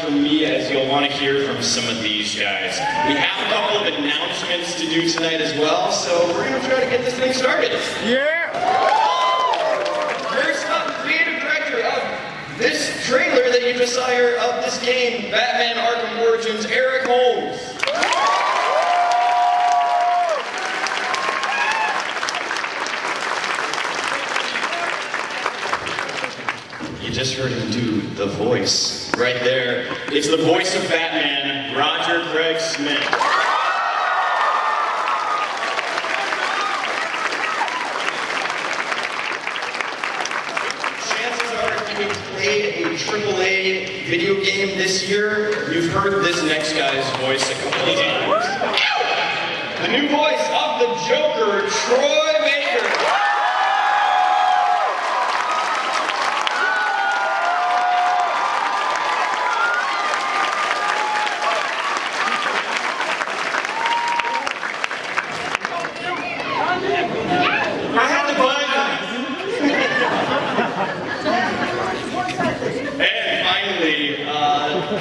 from me, as you'll want to hear from some of these guys. We have a couple of announcements to do tonight as well, so we're going to try to get this thing started. Yeah! First up, creative director of this trailer that you just saw here of this game, Batman Arkham Origins, Eric Holmes. You just heard him do the voice right there. It's the voice of Batman, Roger Craig Smith. Chances are, if you played a AAA video game this year, you've heard this next guy's voice a couple of times. The new voice of the Joker, Troy Baker. I had to buy them. And finally,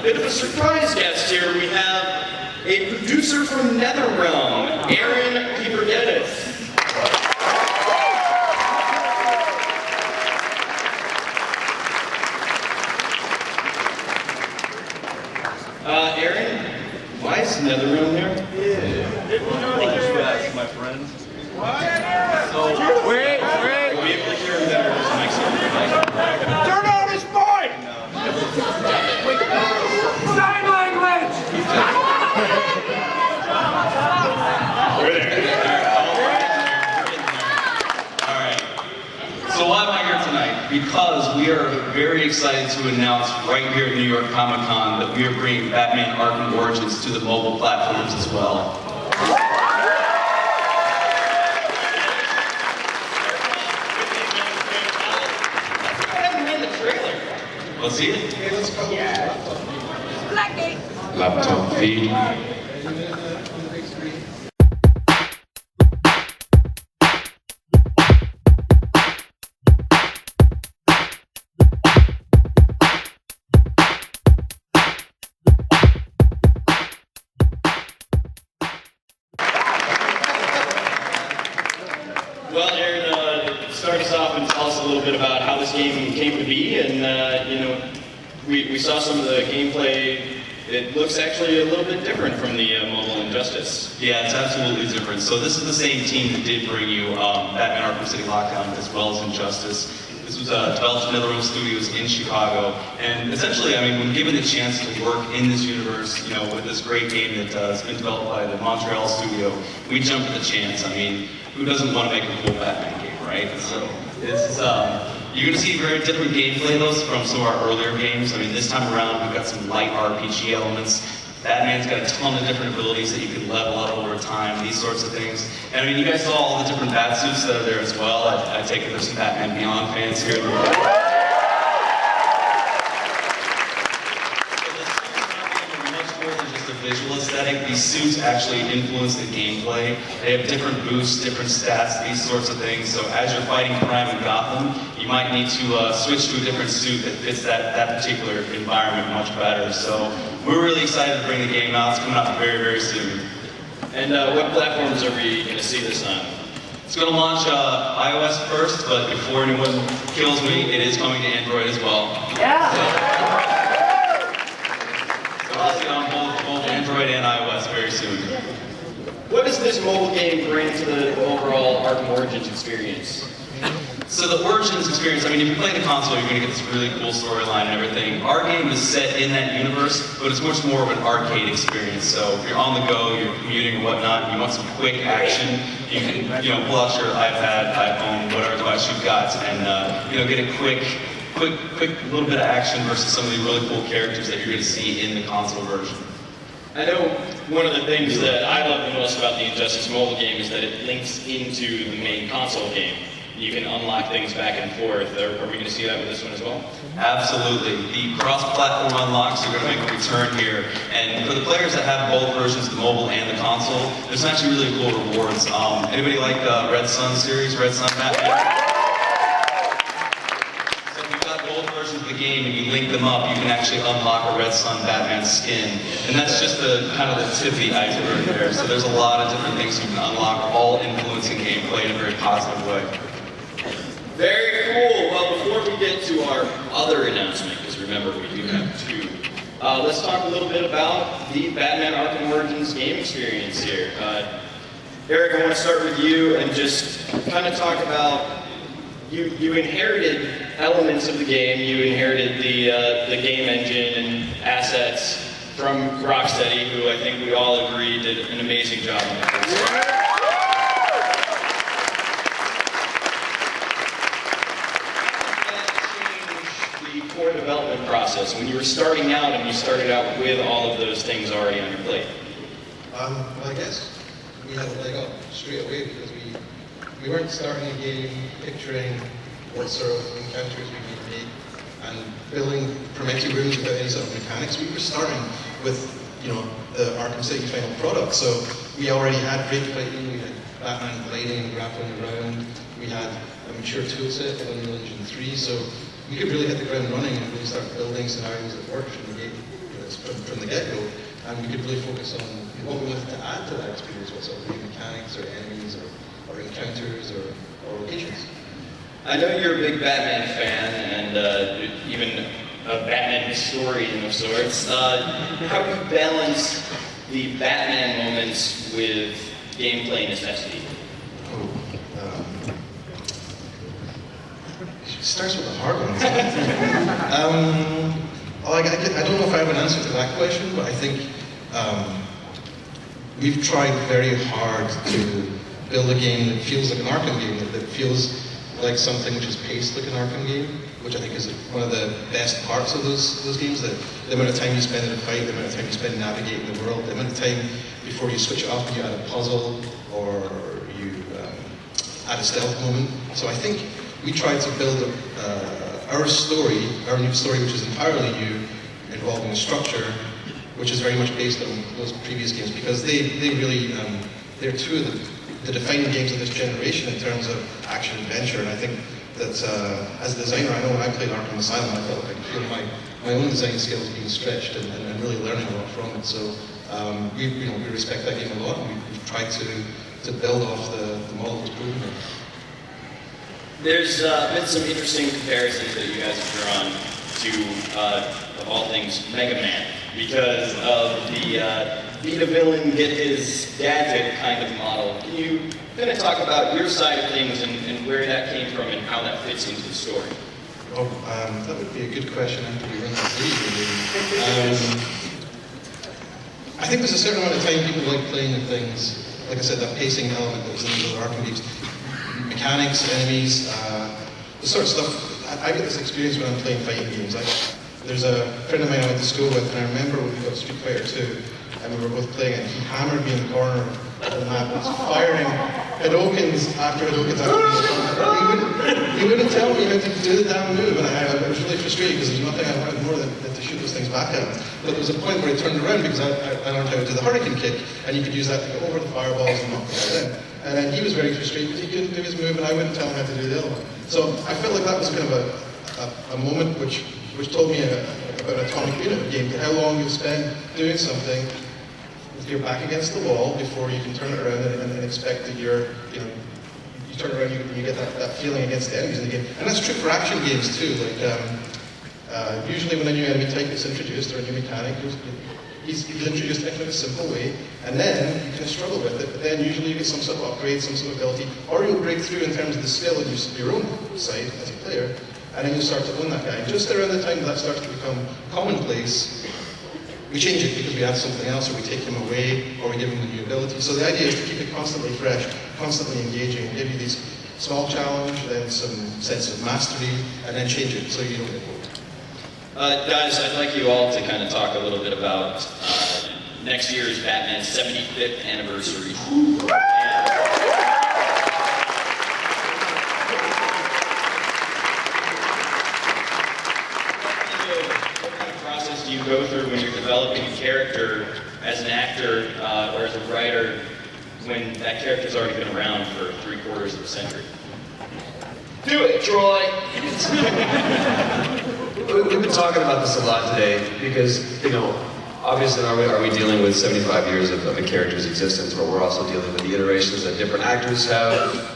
bit of a surprise guest here. We have a producer from NetherRealm, Aaron Kiebergeddis. Aaron, why is NetherRealm here? My friend. So, wait! We'll be able to hear him better as the next one. Turn on his mic! Sign language! We're there. Alright. So why am I here tonight? Because we are very excited to announce right here at New York Comic Con that we are bringing Batman Arkham Origins to the mobile platforms as well. Let's see it. Okay, let's go. Laptop feed. Well, Aaron, start us off and tell us a little bit about how this game came to be, and we saw some of the gameplay. It looks actually a little bit different from the mobile Injustice. Yeah, it's absolutely different. So this is the same team that did bring you Batman Arkham City Lockdown as well as Injustice. This was developed in NetherRealm Studios in Chicago, and essentially, I mean, when given the chance to work in this universe, with this great game that has been developed by the Montreal studio, we jumped at the chance. I mean, who doesn't want to make a cool Batman game, right? So it's you're going to see very different gameplay though from some of our earlier games. I mean, this time around we've got some light RPG elements. Batman's got a ton of different abilities that you can level up over time, these sorts of things. And I mean, you guys saw all the different bat suits that are there as well. I take it there's some Batman Beyond fans here. Visual aesthetic, these suits actually influence the gameplay. They have different boosts, different stats, these sorts of things. So as you're fighting crime in Gotham, you might need to switch to a different suit that fits that particular environment much better. So we're really excited to bring the game out. It's coming out very, very soon. And what platforms are we going to see this on? It's going to launch iOS first, but before anyone kills me, it is coming to Android as well. Yeah! So I'll see on both Android and iOS very soon. What does this mobile game bring to the overall Arkham Origins experience? So the Origins experience, I mean, if you play the console, you're going to get this really cool storyline and everything. Our game is set in that universe, but it's much more of an arcade experience. So if you're on the go, you're commuting and whatnot, you want some quick action, you can, pull out your iPad, iPhone, whatever device you've got, and, get a quick little bit of action versus some of the really cool characters that you're going to see in the console version. I know one of the things that I love the most about the Injustice mobile game is that it links into the main console game. You can unlock things back and forth. Are we going to see that with this one as well? Absolutely. The cross-platform unlocks are going to make a return here. And for the players that have both versions, the mobile and the console, there's some actually really cool rewards. Anybody like the Red Sun series, Red Sun Batman? So if you've got both versions versions of the game and you link them up, you can actually unlock a Red Sun Batman skin. And that's just the kind of the tip of the iceberg there. So there's a lot of different things you can unlock, all influencing gameplay in a very positive way. Very cool. Well, before we get to our other announcement, because remember we do have two, let's talk a little bit about the Batman Arkham Origins game experience here. Eric, I want to start with you and just kind of talk about you inherited elements of the game. You inherited the game engine and assets from Rocksteady, who I think we all agree did an amazing job on the first game. The core development process when you were starting out and you started out with all of those things already on your plate? Well, I guess we had a leg up straight away because we weren't starting a game picturing what sort of encounters we would make and building Prometheus rooms without any sort of mechanics. We were starting with, the Arkham City final product. So we already had great fighting, we had Batman gliding and grappling around, we had a mature toolset of Unreal Engine 3, so we could really hit the ground running and really start building scenarios that worked from the game, from the get-go, and we could really focus on what we wanted to add to that experience, what sort of new mechanics or enemies or encounters or locations. I know you're a big Batman fan and even a Batman historian of sorts. How do you balance the Batman moments with gameplay necessity? It starts with the hard ones. I don't know if I have an answer to that question, but I think we've tried very hard to build a game that feels like an Arkham game, that feels like something which is paced like an Arkham game, which I think is one of the best parts of those games, that the amount of time you spend in a fight, the amount of time you spend navigating the world, the amount of time before you switch it off and you add a puzzle or you add a stealth moment. So I think we tried to build our story, our new story, which is entirely new, involving a structure, which is very much based on those previous games, because they really, they're two of the defining games of this generation in terms of action adventure. And I think that as a designer, I know when I played Arkham Asylum, I felt like I could feel my own design skills being stretched and really learning a lot from it. So we respect that game a lot, and we've tried to build off the model that's proven it. There's been some interesting comparisons that you guys have drawn to, of all things, Mega Man, because of the beat a villain, get his gadget kind of model. Can you kind of talk about your side of things and where that came from and how that fits into the story? Oh, that would be a good question after we run the video. I think there's a certain amount of time people like playing the things, like I said, that pacing element that was in the Arkham games. Mechanics, enemies, the sort of stuff. I get this experience when I'm playing fighting games. There's a friend of mine I went to school with, and I remember when we got Street Fighter 2, and we were both playing it, and he hammered me in the corner of the map, and was firing Hadokens after Hadokens after me. He wouldn't tell me how to do the damn move, and I was really frustrated because there's nothing I wanted more than to shoot those things back at him. But there was a point where he turned around because I learned how to do the hurricane kick, and you could use that to go over the fireballs and knock the guy down. And then he was very frustrated because he couldn't do his move, and I wouldn't tell him how to do the other one. So I felt like that was kind of a moment which told me about an atomic unit game, how long you'll spend doing something with your back against the wall before you can turn it around and expect that you turn around and you get that feeling against the enemies in the game. And that's true for action games too. Like usually when a new enemy type is introduced or a new mechanic, he's introduced in a kind of simple way, and then you can struggle with it, but then usually you get some sort of upgrade, some sort of ability, or you'll break through in terms of the skill on your own side as a player, and then you'll start to own that guy. Just around the time that starts to become commonplace, we change it because we add something else, or we take him away, or we give him a new ability. So the idea is to keep it constantly fresh, constantly engaging, give you these small challenge, then some sense of mastery, and then change it so you don't get bored. Guys, I'd like you all to kind of talk a little bit about next year's Batman's 75th anniversary. What kind of process do you go through when you're developing a character as an actor or as a writer when that character's already been around for 3/4 of a century? Do it, Troy! We've been talking about this a lot today because, you know, obviously are we dealing with 75 years of a character's existence, but we're also dealing with the iterations that different actors have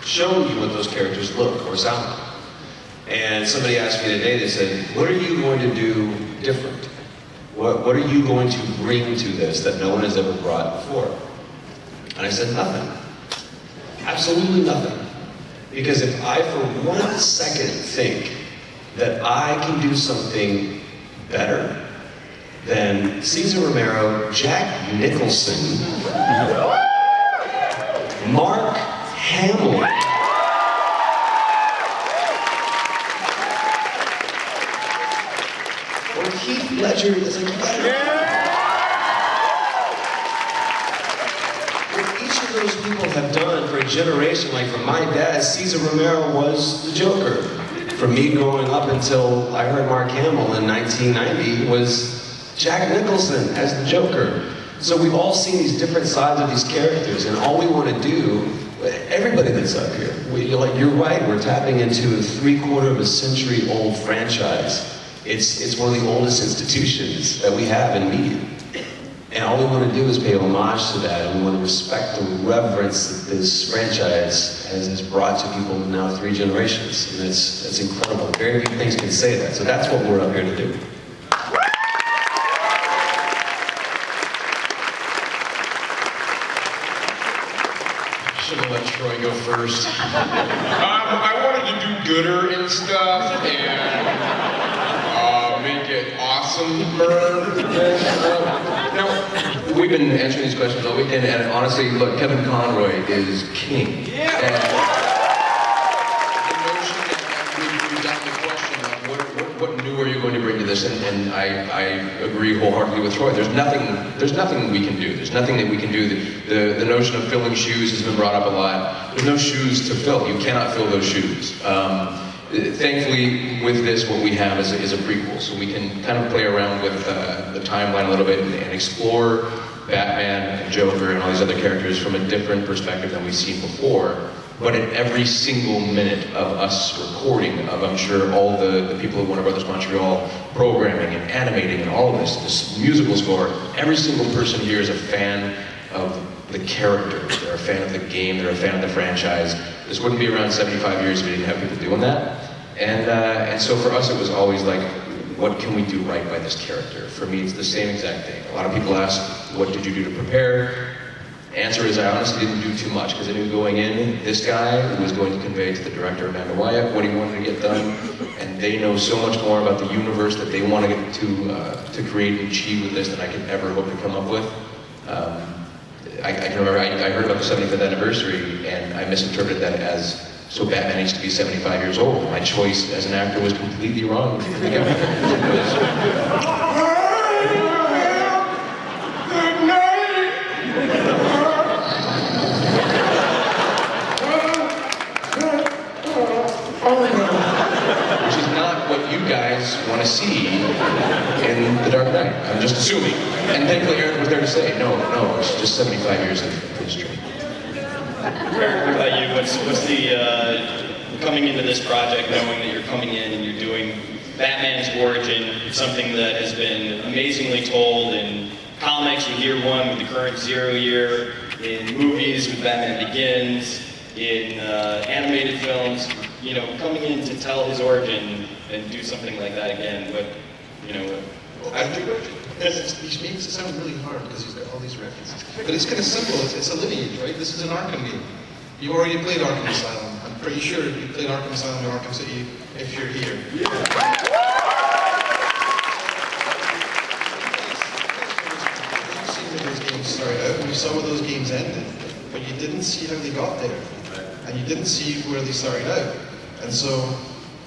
shown you what those characters look or sound like. And somebody asked me today, they said, what are you going to do different? What are you going to bring to this that no one has ever brought before? And I said, nothing. Absolutely nothing. Because if I for 1 second think that I can do something better than Cesar Romero, Jack Nicholson, Mark Hamill, or Heath Ledger, it's like, you gotta what each of those people have done for a generation, like for my dad, Cesar Romero was the Joker. For me growing up until I heard Mark Hamill in 1990 was Jack Nicholson as the Joker. So we've all seen these different sides of these characters, and all we want to do, everybody that's up here, you're right, we're tapping into a 3/4 old franchise. It's one of the oldest institutions that we have in media. And all we want to do is pay homage to that, and we want to respect the reverence that this franchise has brought to people now 3 generations. And it's incredible. Very few things can say that. So that's what we're up here to do. Should have let Troy go first. I wanted to do gooder and stuff, and make it awesomer. Now, we've been answering these questions all weekend, and honestly, look, Kevin Conroy is king. Yeah. And the notion that we've got the question of what new are you going to bring to this, and I agree wholeheartedly with Troy. There's nothing we can do. There's nothing that we can do. The notion of filling shoes has been brought up a lot. There's no shoes to fill. You cannot fill those shoes. Thankfully, with this, what we have is a prequel, so we can kind of play around with the timeline a little bit and explore Batman and Joker and all these other characters from a different perspective than we've seen before. But at every single minute of us recording, of I'm sure all the people at Warner Brothers Montreal programming and animating and all of this musical score, every single person here is a fan of the characters. They're a fan of the game. They're a fan of the franchise. This wouldn't be around 75 years if we didn't have people doing that. And so for us, it was always like, what can we do right by this character? For me, it's the same exact thing. A lot of people ask, what did you do to prepare? Answer is, I honestly didn't do too much, because I knew going in, this guy was going to convey to the director, Amanda Wyatt, what he wanted to get done, and they know so much more about the universe that they want to get to create and achieve with this than I could ever hope to come up with. I can remember, I heard about the 75th anniversary, and I misinterpreted that as, so Batman needs to be 75 years old. My choice as an actor was completely wrong. Which is not what you guys want to see in The Dark Knight. I'm just assuming. And thankfully Aaron was there to say, no, it's just 75 years of history. Eric, what about you? What's the, coming into this project, knowing that you're coming in and you're doing Batman's origin, something that has been amazingly told in comics with Year One, with the current 0 year, in movies with Batman Begins, in animated films, you know, coming in to tell his origin and do something like that again, but, you know, He makes it sound really hard because he's got all these references. But it's kind of simple. It's a lineage, right? This is an Arkham game. You already played Arkham Asylum. I'm pretty sure you played Arkham Asylum or Arkham City if you're here. You've seen where those games started out, and you saw where those games ended, but you didn't see how they got there, and you didn't see where they started out. And so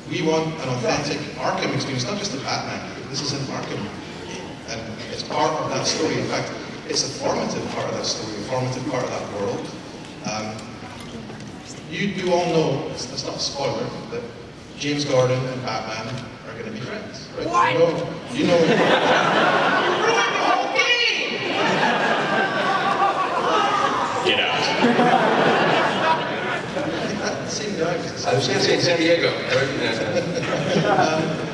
we want an authentic Arkham experience, not just a Batman game. This is an Arkham game, and it's part of that story. In fact, it's a formative part of that story, a formative part of that world. You all know, it's not a spoiler, that James Gordon and Batman are going to be friends, right? What? You know. You ruined the whole game! get out. Same guy. I was going to say San Diego.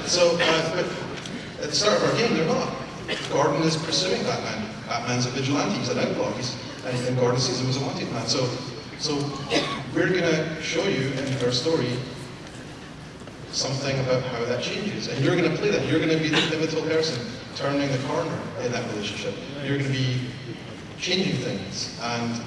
So, but at the start of our game, they're not. Gordon is pursuing Batman. Batman's a vigilante, he's an outlaw, and Gordon sees him as a wanted man. So we're going to show you in our story something about how that changes. And you're going to play that. You're going to be the pivotal person turning the corner in that relationship. You're going to be changing things. And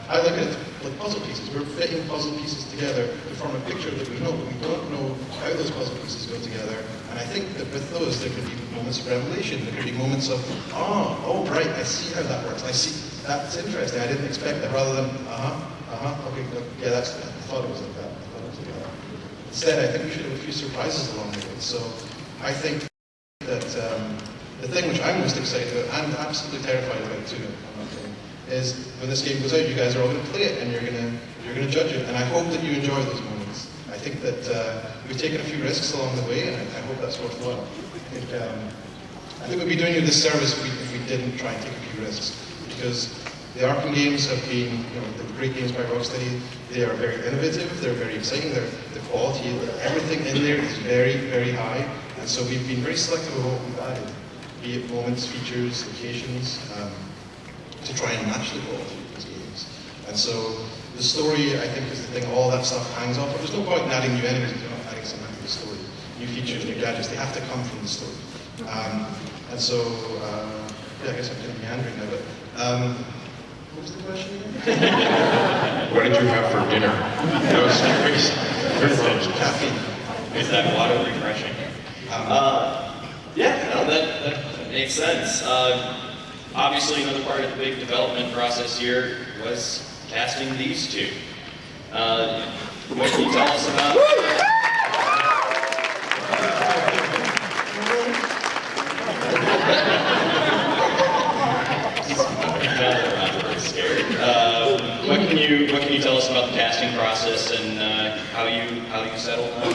I look at it like puzzle pieces. We're fitting puzzle pieces together to form a picture that we know, but we don't know how those puzzle pieces go together. And I think that with those, there could be moments of revelation. There could be moments of, oh, right, I see how that works. I see, that's interesting. I didn't expect that. Rather than, okay, yeah, I thought it was like that. Instead, I think we should have a few surprises along the way. So I think that the thing which I'm most excited about, and absolutely terrified about too, is when this game goes out, you guys are all going to play it and you're going to judge it. And I hope that you enjoy those moments. I think that we've taken a few risks along the way, and I hope that's worthwhile. I think we'd be doing you a disservice if we didn't try and take a few risks, because the Arkham games have been, the great games by Rocksteady. They are very innovative, they're very exciting, the quality, everything in there is very, very high. And so we've been very selective of what we've added, be it moments, features, locations, to try and match the quality of these games. And so the story, I think, is the thing all that stuff hangs off. There's no point in adding new enemies if you're not adding something to the story. New features, new gadgets, they have to come from the story. And so, yeah, I guess I'm kind of meandering now, but what was the question again? What did you have for dinner? That was curious. Caffeine. Is that water refreshing? Yeah, no, that makes sense. Obviously, another part of the big development process here was casting these two. What can you tell us about? What can you tell us about the casting process and how you settled on?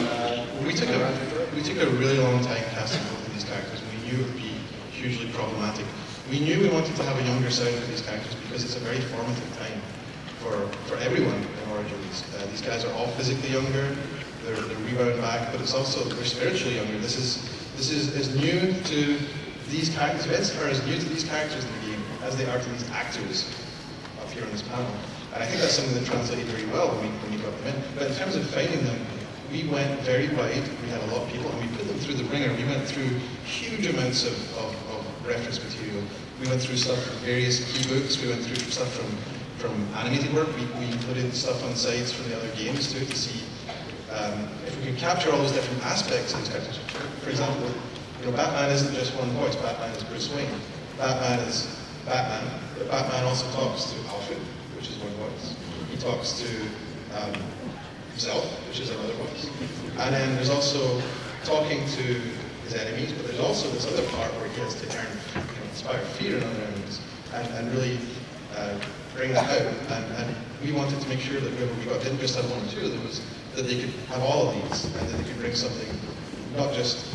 We took a really long time casting both of these characters. We knew it would be hugely problematic. We knew we wanted to have a younger side for these characters because it's a very formative time for everyone in Origins. These guys are all physically younger. They're rebound back, but it's also they're spiritually younger. This is new to these characters. Events are as new to these characters in the game as they are to these actors up here on this panel. And I think that's something that translated very well when we got them in. But in terms of finding them, we went very wide. We had a lot of people, and we put them through the ringer. We went through huge amounts of reference material. We went through stuff from various key books. We went through stuff from animated work. We included stuff on sites from the other games too to see if we could capture all those different aspects of these characters. For example, Batman isn't just one voice. Batman is Bruce Wayne. Batman is Batman, but Batman also talks to Alfred, which is one voice. He talks to himself, which is another voice. And then there's also talking to his enemies, but there's also this other part where he has to inspire fear in other enemies and really bring that out. And we wanted to make sure that whoever we got didn't just have one or two of them, that they could have all of these, and that they could bring something not just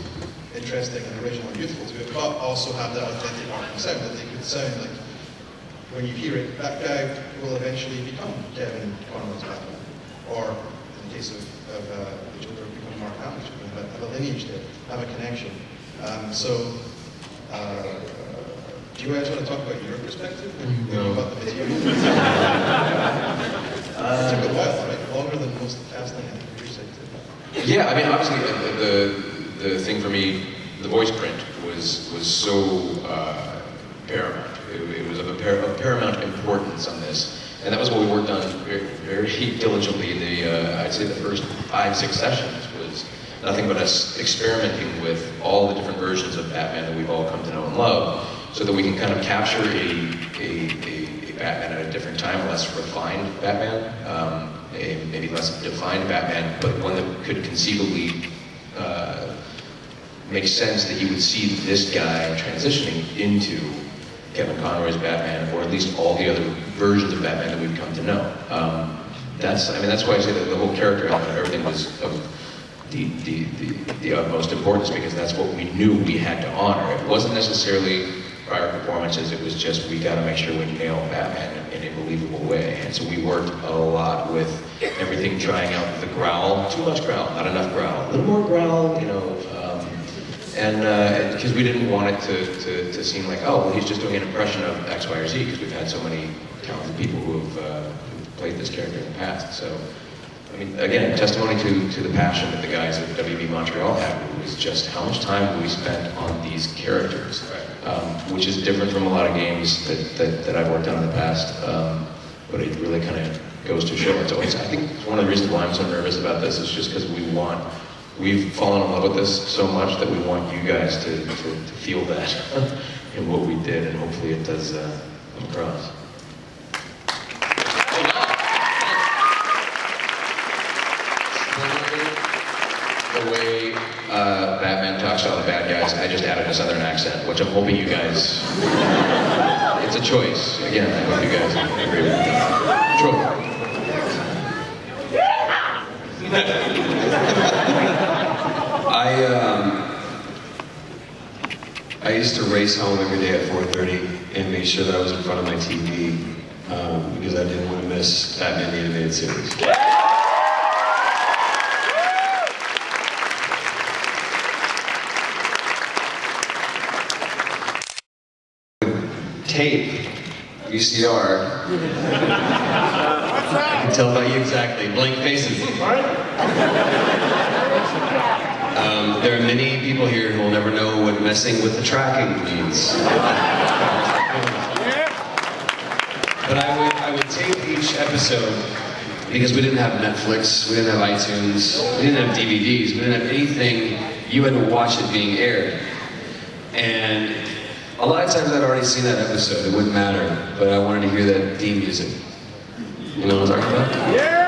interesting and original and beautiful to it, but also have that authentic Arkham sound, that they could sound like, when you hear it, that guy will eventually become Kevin Conroy's Batman. Or in the case of the Joker, become Mark Hamill, have a lineage there, have a connection. Do you guys want to talk about your perspective when you got the material? It took a while, right? Longer than most casting, I think, for your sake too. Yeah, I mean, obviously, the thing for me, the voice print was so paramount. It was of paramount importance on this, and that was what we worked on very, very diligently in the, I'd say the first 5-6 sessions was nothing but us experimenting with all the different versions of Batman that we've all come to know and love, so that we can kind of capture a Batman at a different time, a less refined Batman, a maybe less defined Batman, but one that could conceivably make sense that you would see this guy transitioning into Kevin Conroy's Batman, or at least all the other versions of Batman that we've come to know. That's why I say that the whole character element of everything was of the utmost importance, because that's what we knew we had to honor. It wasn't necessarily prior performances, it was just we got to make sure we nail Batman in a believable way. And so we worked a lot with everything, trying out the growl, too much growl, not enough growl, a little more growl, And because we didn't want it to seem like, oh, well, he's just doing an impression of X, Y, or Z, because we've had so many talented people who've played this character in the past. So, I mean, again, testimony to the passion that the guys at WB Montreal had was just how much time we spent on these characters, which is different from a lot of games that I've worked on in the past. But it really kind of goes to show. So I think one of the reasons why I'm so nervous about this is just because we've fallen in love with this so much that we want you guys to feel that in what we did, and hopefully it does come across. The way Batman talks to all the bad guys, I just added a southern accent, which I'm hoping you guys, it's a choice. Again, I hope you guys agree with me. Troy. I used to race home every day at 4:30 and make sure that I was in front of my TV because I didn't want to miss Batman the Animated Series. Tape, VCR. I can tell by you exactly. Blank faces. There are many people here who will never know what messing with the tracking means. But I would tape each episode because we didn't have Netflix, we didn't have iTunes, we didn't have DVDs, we didn't have anything. You had to watch it being aired. And a lot of times I'd already seen that episode, it wouldn't matter, but I wanted to hear that theme music. You know what I'm talking about? Yeah!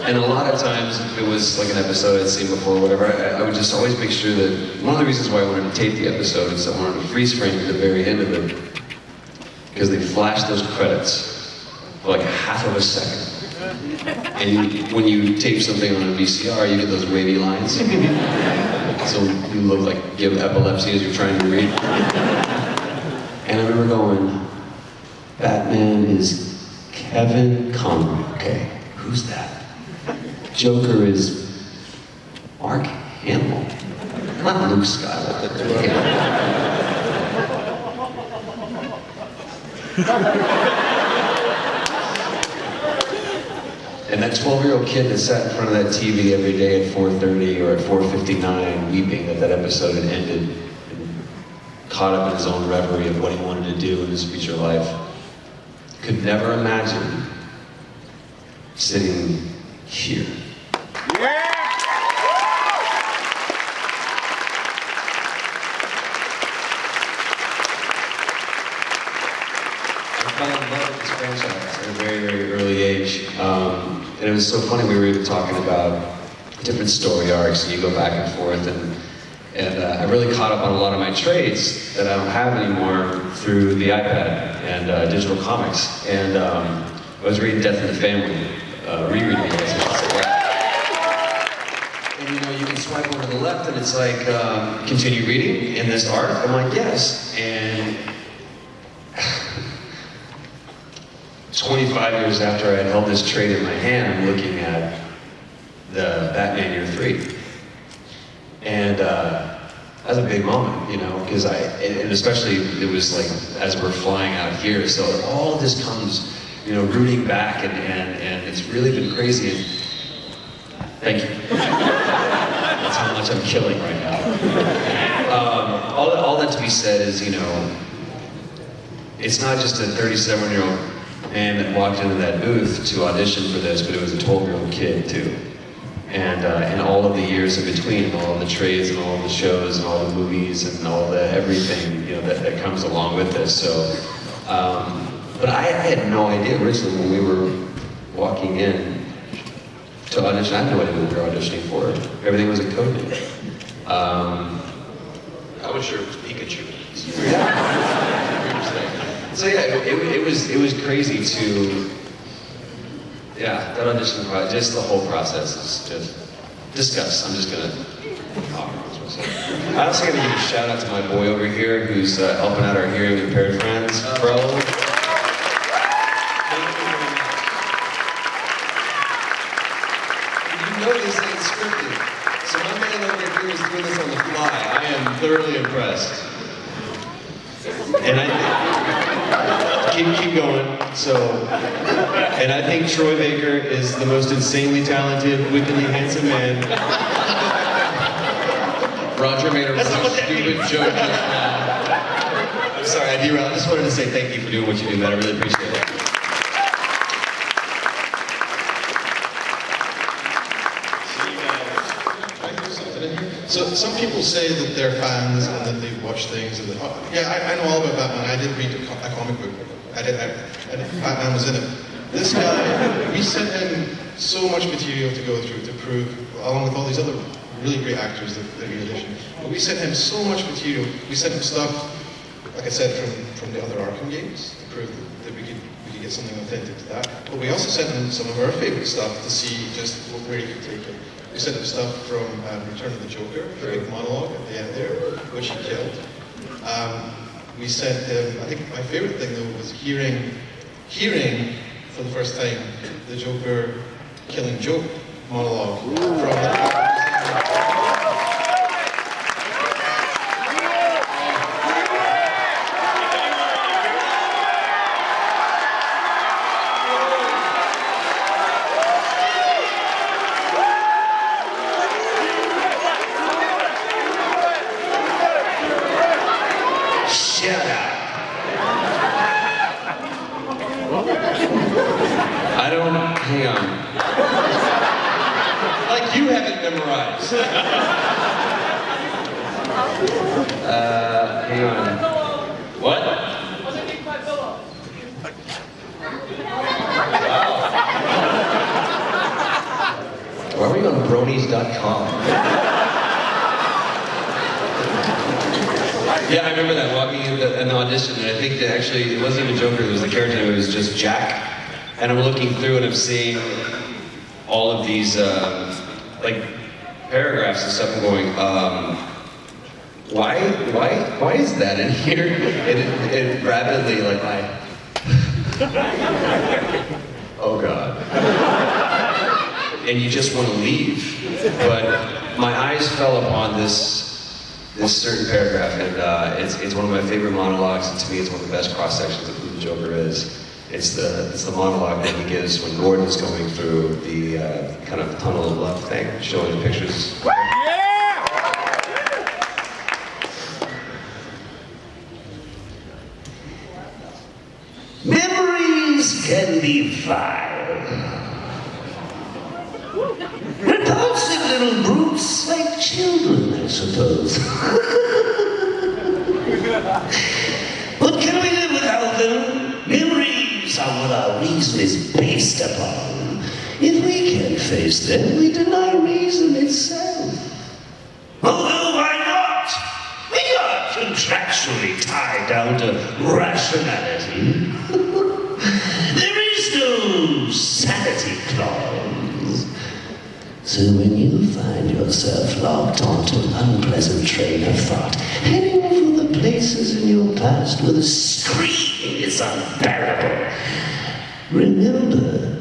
And a lot of times, if it was like an episode I'd seen before or whatever, I would just always make sure that, one of the reasons why I wanted to tape the episode is I wanted to freeze frame at the very end of it, because they flash those credits for like half of a second. And when you tape something on a VCR, you get those wavy lines. So you look like you have epilepsy as you're trying to read. And I remember going, Batman is Kevin Conroy. Okay, who's that? Joker is Mark Hamill. Not Luke Skywalker. And that 12-year-old kid that sat in front of that TV every day at 4:30 or at 4:59 weeping that episode had ended, and caught up in his own reverie of what he wanted to do in his future life, could never imagine sitting here. I fell in love with this franchise at a very, very early age. And it was so funny, we were even talking about different story arcs, and you go back and forth, and I really caught up on a lot of my trades that I don't have anymore through the iPad and digital comics. And I was reading Death in the Family, rereading it. And you know, you can swipe over to the left and it's like, continue reading in this arc? I'm like, yes. And 25 years after I had held this trade in my hand, I'm looking at the Batman Year 3. And that's a big moment, you know, because and especially it was like, as we're flying out here, so all of this comes, you know, rooting back, and it's really been crazy. And thank you. That's how much I'm killing right now. All that to be said is, you know, it's not just a 37-year-old man that walked into that booth to audition for this, but it was a 12-year-old kid too. And in all of the years in between, and all of the trades and all of the shows and all the movies and all the everything, you know, that comes along with this. So, but I had no idea originally when we were walking in to audition. I had no idea what we were auditioning for. Everything was a code name. I was sure it was Pikachu. So yeah, it was crazy to, yeah, that audition process, just the whole process is just discuss. I'm just gonna talk amongst myself. I also gotta give a shout out to my boy over here who's helping out our hearing impaired friends, bro. You know these things wasn't scripted. So my man over here is doing this on the fly. I am thoroughly impressed. And I keep going. So, and I think Troy Baker is the most insanely talented, wickedly handsome man. Roger made a That's not what that stupid means. joke just now. I'm sorry, I derailed. I just wanted to say thank you for doing what you do, man. I really appreciate it. So some people say that they're fans and that they've watched things and that, oh, yeah, I know all about Batman. I did read a comic book. Batman was in it. This guy, we sent him so much material to go through to prove, along with all these other really great actors that we auditioned. But we sent him so much material. We sent him stuff, like I said, from the other Arkham games to prove that we could get something authentic to that. But we also sent him some of our favorite stuff to see just where he could take it. We sent him stuff from Return of the Joker, the big monologue at the end there, which he killed. We sent him, I think my favorite thing though was hearing for the first time the Joker killing joke monologue from the Hang on. Like you have it memorized. Hang on. What? Wow. Why are we on bronies.com? Yeah, I remember that walking in an audition, and I think that actually it wasn't even Joker, it was the character name, it was just Jack. And I'm looking through and I'm seeing all of these like paragraphs and stuff and going, why is that in here? It rapidly like oh God. And you just want to leave. But my eyes fell upon this certain paragraph, and it's one of my favorite monologues, and to me it's one of the best cross sections of who the Joker is. It's the monologue that he gives when Gordon's going through the kind of tunnel of love thing, showing the pictures. Yeah! Memories can be vile. Repulsive little brutes like children, I suppose. But can we live without them? Memories are what our reason is based upon. If we can't face them, we deny reason itself. Although why not? We are contractually tied down to rationality. There is no sanity clause. So when you find yourself locked onto an unpleasant train of thought, heading for the places in your past where the screaming is unbearable, remember,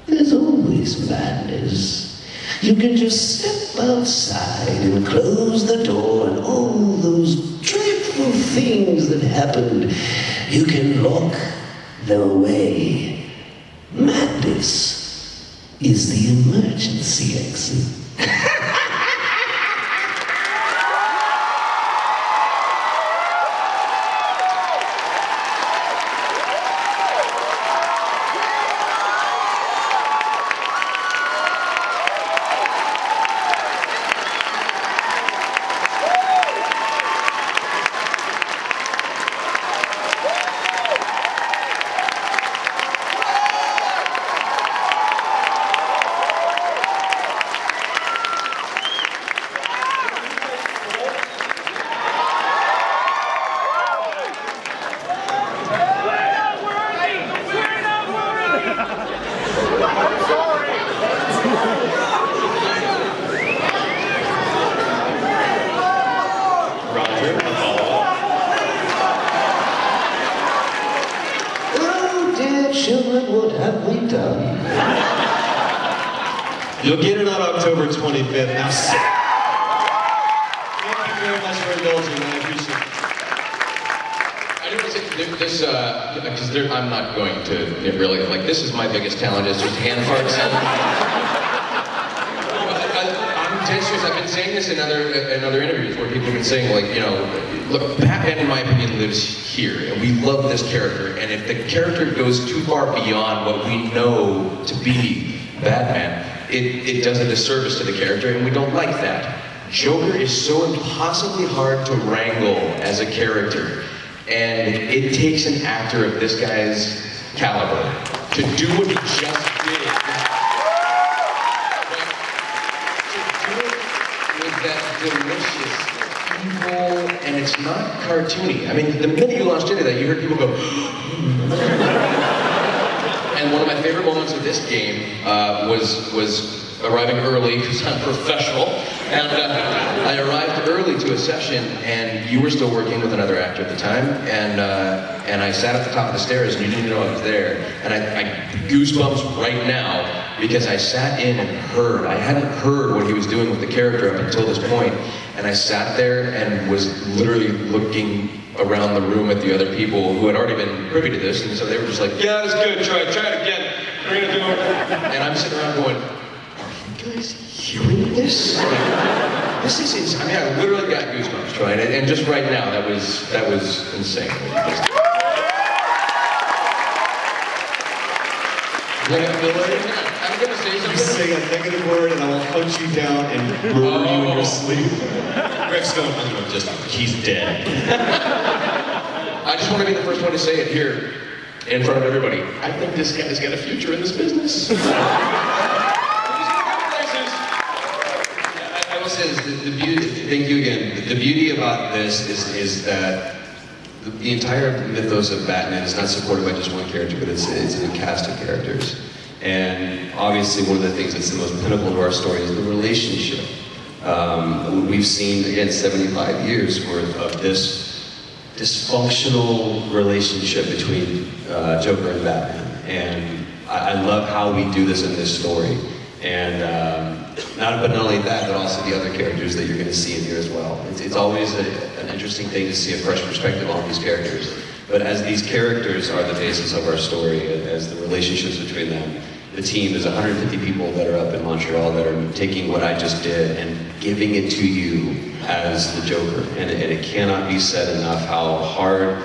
there's always madness. You can just step outside and close the door, and all those dreadful things that happened, you can lock them away. Madness is the emergency exit. Children, what have we done? You'll get it on October 25th. Now, thank you very much for indulging. I appreciate it. I don't say this, because I'm not going to really, like, this is my biggest challenge, is just hand farts. I'm dead serious. I've been saying this in other interviews where people have been saying, like, you know, look, Batman, in my opinion, lives here, and we love this character, and if the character goes too far beyond what we know to be Batman, it does a disservice to the character, and we don't like that. Joker is so impossibly hard to wrangle as a character, and it takes an actor of this guy's caliber to do what he just did. To do it with that delicious, evil, and it's not cartoony. I mean, the minute you launched into that, you heard people go, and one of my favorite moments of this game was arriving early, because I'm professional, and I arrived early to a session, and you were still working with another actor at the time, and I sat at the top of the stairs, and you didn't know I was there, and I goosebumps right now, because I sat in and heard. I hadn't heard what he was doing with the character up until this point, and I sat there and was literally looking around the room at the other people who had already been privy to this, and so they were just like, yeah, that's good, try it again, we're gonna do it. And I'm sitting around going, are you guys hearing this? Like, this is insane. I mean, I literally got goosebumps trying it, and just right now, that was insane. I'm gonna say You something. say a negative word and I will punch you down and murder you in your sleep. Greg's going, he's dead. I just want to be the first one to say it here in front of everybody. I think this guy's got a future in this business. I will say this, the beauty, thank you again, the beauty about this is that the entire mythos of Batman is not supported by just one character, but it's a cast of characters. And obviously one of the things that's the most pinnacle to our story is the relationship. We've seen, again, 75 years worth of this dysfunctional relationship between Joker and Batman. And I love how we do this in this story. And not only that, but also the other characters that you're going to see in here as well. It's always an interesting thing to see a fresh perspective on these characters. But as these characters are the basis of our story, as the relationships between them, the team, there's 150 people that are up in Montreal that are taking what I just did and giving it to you as the Joker. And it cannot be said enough how hard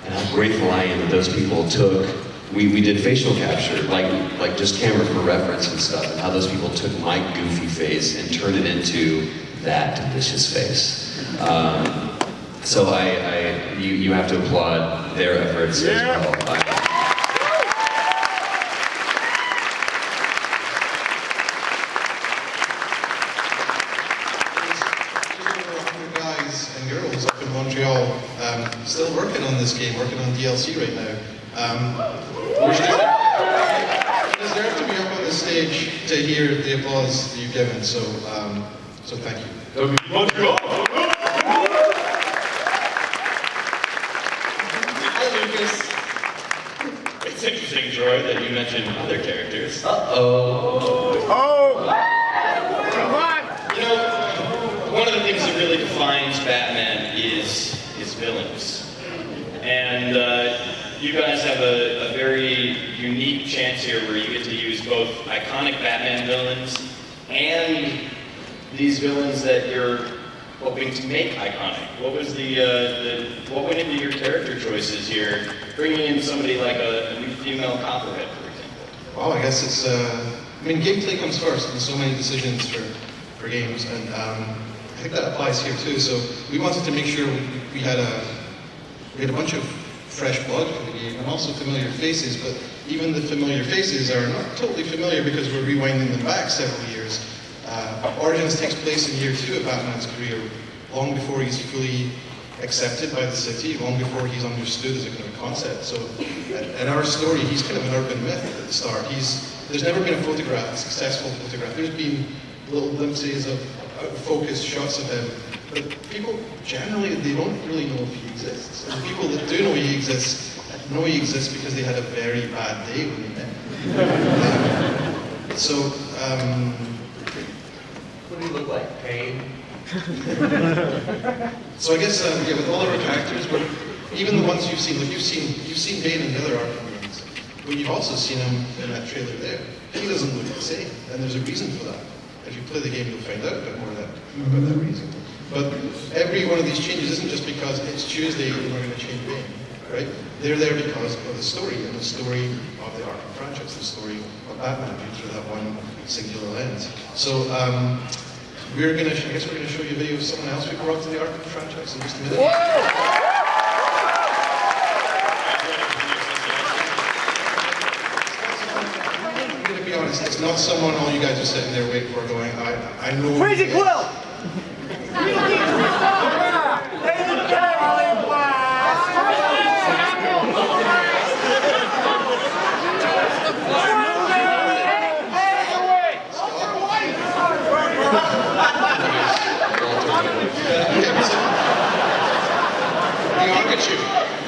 and how grateful I am that those people took. We did facial capture, like just camera for reference and stuff, and how those people took my goofy face and turned it into that delicious face. So you have to applaud their efforts as well. Guys and girls up in Montreal, still working on this game, working on DLC right now. You deserve to be up on the stage to hear the applause that you've given, so thank you. Montreal! It's interesting, Troy, that you mentioned other characters. Oh! Come on! You know, one of the things that really defines Batman is his villains. And you guys have a very unique chance here where you get to use both iconic Batman villains and these villains that you're hoping to make iconic. What was what went into your character choices here, bringing in somebody like a new female Copperhead, for example? Well, I guess it's, I mean, gameplay comes first in so many decisions for games, and I think that applies here too. So we wanted to make sure we had a bunch of fresh blood for the game, and also familiar faces, but even the familiar faces are not totally familiar because we're rewinding them back several years. Origins takes place in year 2 of Batman's career, long before he's fully accepted by the city, long before he's understood as a kind of concept. So in our story, he's kind of an urban myth at the start. There's never been a successful photograph. There's been little glimpses of focused shots of him, but people generally, they don't really know if he exists. And the people that do know he exists because they had a very bad day when they met him. So I guess yeah, with all of our characters, even the ones you've seen, like you've seen Bane in the other Arkham games, but you've also seen him in that trailer there. He doesn't look the same, and there's a reason for that. If you play the game, you'll find out a bit more about that reason. But every one of these changes isn't just because it's Tuesday and we're going to change Bane, right? They're there because of the story, and the story of the Arkham franchise, the story of Batman viewed through that one singular lens. So I guess we're gonna show you a video of someone else we brought to the Arkham franchise in just a minute. I'm gonna be honest, it's not someone all you guys are sitting there waiting for going, I know. Crazy Quill!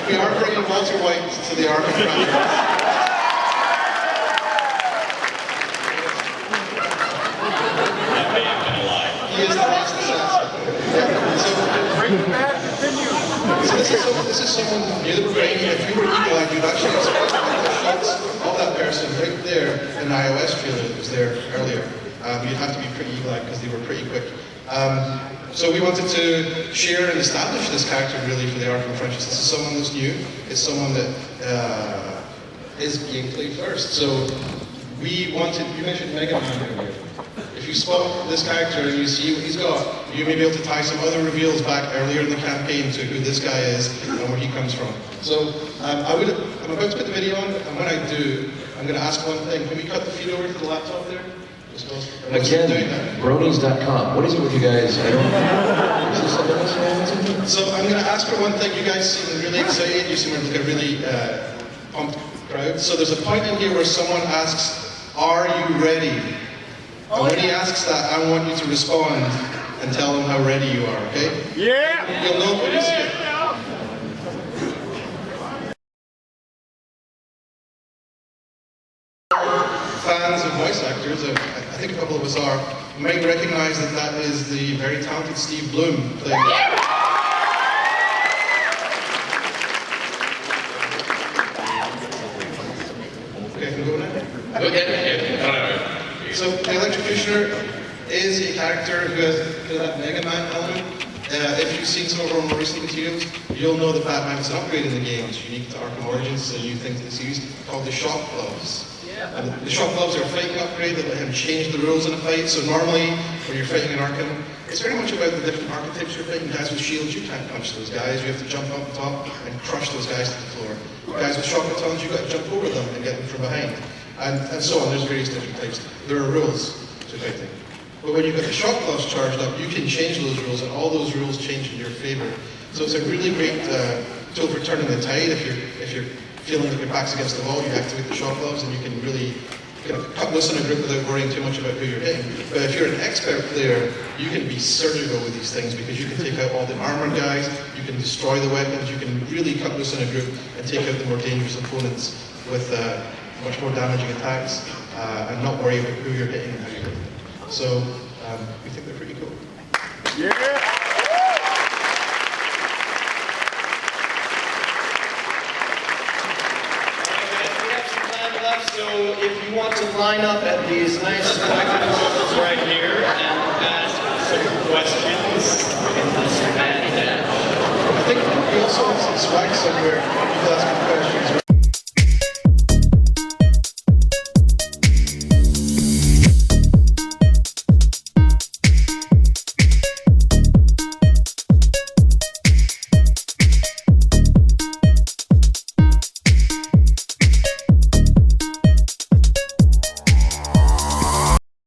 We are bringing Walter White to the Arkham franchise. He is the last assassin. This is someone near the brain. If you were eagle-eyed, you'd actually expect the shots of that person right there in the iOS trailer that was there earlier. You'd have to be pretty eagle-eyed because they were pretty quick. So we wanted to share and establish this character really for the Arkham franchise. This is someone that's new. It's someone that is gameplay first. So you mentioned Mega Man earlier. If you spot this character and you see what he's got, you may be able to tie some other reveals back earlier in the campaign to who this guy is and where he comes from. So I'm about to put the video on, and when I do, I'm going to ask one thing. Can we cut the feed over to the laptop there? Again, bronies.com. What is it with you guys? I don't So I'm going to ask for one thing. You guys seem really excited. You seem like a really pumped crowd. So there's a point in here where someone asks, "Are you ready?" And when he asks that, I want you to respond and tell him how ready you are, okay? Yeah! You'll know when you see it. Fans of voice actors, I think a couple of us are, might recognize that that is the very talented Steve Bloom playing. Okay, I can go now? So the Electrocutioner is a character who has that Mega Man element. If you've seen some of our more recent materials, you'll know that Batman is an upgrade in the game. It's unique to Arkham Origins, so you think the series called the Shock Gloves. And the Shock Gloves are a fighting upgrade that let him change the rules in a fight. So normally, when you're fighting in Arkham, it's very much about the different archetypes you're fighting. Guys with shields, you can't punch those guys. You have to jump up the top and crush those guys to the floor. Guys with shock batons, you've got to jump over them and get them from behind. And so on. There's various different types. There are rules to fighting. But when you've got the Shock Gloves charged up, you can change those rules, and all those rules change in your favor. So it's a really great tool for turning the tide. If you're feeling like your back's against the wall, you activate the Shock Gloves, and you can really cut loose in a group without worrying too much about who you're hitting. But if you're an expert player, you can be surgical with these things because you can take out all the armored guys, you can destroy the weapons, you can really cut loose in a group and take out the more dangerous opponents with much more damaging attacks and not worry about who you're hitting and how you're hitting them. So we think they're pretty cool. Yeah! So if you want to line up at these nice microphones right here and ask some questions, I think we also have some swag somewhere. People asking questions.